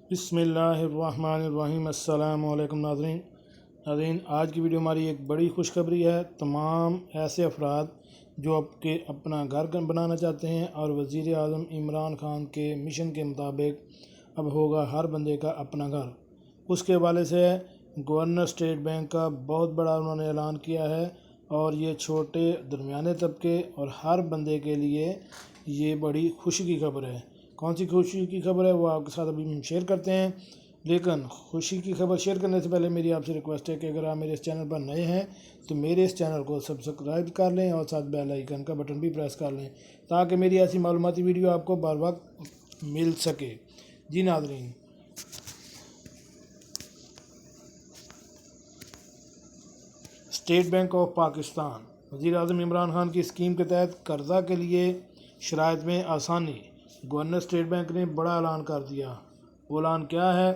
بسم اللہ الرحمن الرحیم۔ السلام علیکم ناظرین، آج کی ویڈیو ہماری ایک بڑی خوشخبری ہے۔ تمام ایسے افراد جو اپنا گھر بنانا چاہتے ہیں اور وزیر اعظم عمران خان کے مشن کے مطابق اب ہوگا ہر بندے کا اپنا گھر، اس کے حوالے سے گورنر اسٹیٹ بینک کا بہت بڑا انہوں نے اعلان کیا ہے، اور یہ چھوٹے درمیانے طبقے اور ہر بندے کے لیے یہ بڑی خوشی کی خبر ہے۔ کون سی خوشی کی خبر ہے وہ آپ کے ساتھ ابھی ہم شیئر کرتے ہیں، لیکن خوشی کی خبر شیئر کرنے سے پہلے میری آپ سے ریکویسٹ ہے کہ اگر آپ میرے اس چینل پر نئے ہیں تو میرے اس چینل کو سبسکرائب کر لیں اور ساتھ بیل آئیکن کا بٹن بھی پریس کر لیں تاکہ میری ایسی معلوماتی ویڈیو آپ کو بر وقت مل سکے۔ جی ناظرین، اسٹیٹ بینک آف پاکستان وزیر اعظم عمران خان کی اسکیم کے تحت قرضہ کے لیے شرائط میں آسانی۔ گورنر اسٹیٹ بینک نے بڑا اعلان کر دیا۔ وہ اعلان کیا ہے؟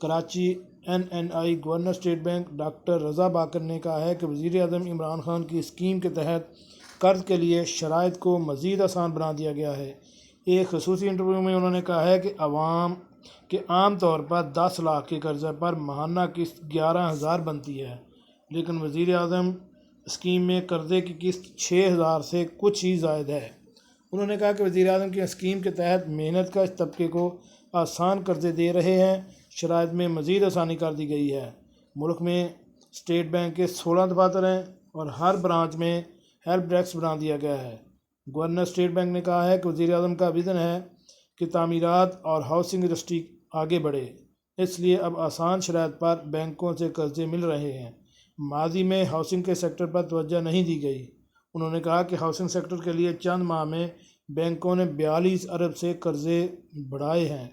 Karachi NNI governor state bank doctor Reza Baqir نے کہا ہے کہ وزیر اعظم عمران خان کی اسکیم کے تحت قرض کے لیے شرائط کو مزید آسان بنا دیا گیا ہے۔ ایک خصوصی انٹرویو میں انہوں نے کہا ہے کہ عام طور پر 10 لاکھ کے قرضے پر ماہانہ قسط 11,000 بنتی ہے، لیکن وزیر اعظم اسکیم میں قرضے کی قسط 6,000 سے کچھ ہی زائد ہے۔ انہوں نے کہا کہ وزیر اعظم کی اسکیم کے تحت محنت کش طبقے کو آسان قرضے دے رہے ہیں۔ شرائط میں مزید آسانی کر دی گئی ہے۔ ملک میں اسٹیٹ بینک کے 16 دفاتر ہیں اور ہر برانچ میں ہیلپ ڈیسک بنا دیا گیا ہے۔ گورنر اسٹیٹ بینک نے کہا ہے کہ وزیر اعظم کا وژن ہے کہ تعمیرات اور ہاؤسنگ انڈسٹری آگے بڑھے، اس لیے اب آسان شرائط پر بینکوں سے قرضے مل رہے ہیں۔ ماضی میں ہاؤسنگ کے سیکٹر پر توجہ نہیں دی گئی۔ انہوں نے کہا کہ ہاؤسنگ سیکٹر کے لیے چند ماہ میں بینکوں نے 42 ارب سے قرضے بڑھائے ہیں۔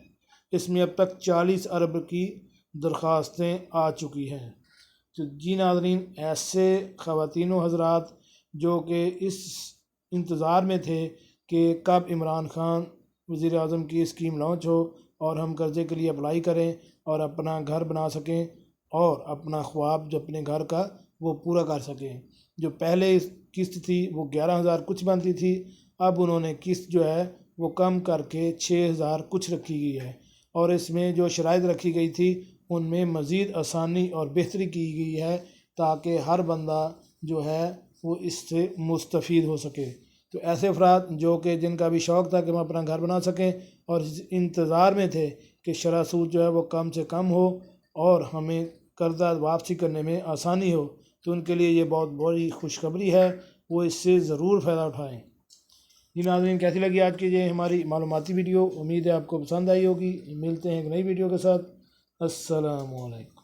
اس میں اب تک 40 ارب کی درخواستیں آ چکی ہیں۔ تو جی ناظرین، ایسے خواتین و حضرات جو کہ اس انتظار میں تھے کہ کب عمران خان وزیر اعظم کی اسکیم لانچ ہو اور ہم قرضے کے لیے اپلائی کریں اور اپنا گھر بنا سکیں اور اپنا خواب جو اپنے گھر کا وہ پورا کر سکیں۔ جو پہلے قسط تھی وہ 11,000 کچھ بنتی تھی، اب انہوں نے قسط جو ہے وہ کم کر کے 6,000 کچھ رکھی گئی ہے، اور اس میں جو شرائط رکھی گئی تھی ان میں مزید آسانی اور بہتری کی گئی ہے تاکہ ہر بندہ جو ہے وہ اس سے مستفید ہو سکے۔ تو ایسے افراد جو کہ جن کا بھی شوق تھا کہ ہم اپنا گھر بنا سکیں اور انتظار میں تھے کہ شرح سود جو ہے وہ کم سے کم ہو اور ہمیں قرضہ واپسی کرنے میں آسانی ہو، تو ان کے لیے یہ بہت بڑی خوشخبری ہے، وہ اس سے ضرور فائدہ اٹھائیں۔ جی ناظرین، کیسی لگی آج کی یہ ہماری معلوماتی ویڈیو؟ امید ہے آپ کو پسند آئی ہوگی۔ ملتے ہیں ایک نئی ویڈیو کے ساتھ۔ السلام علیکم۔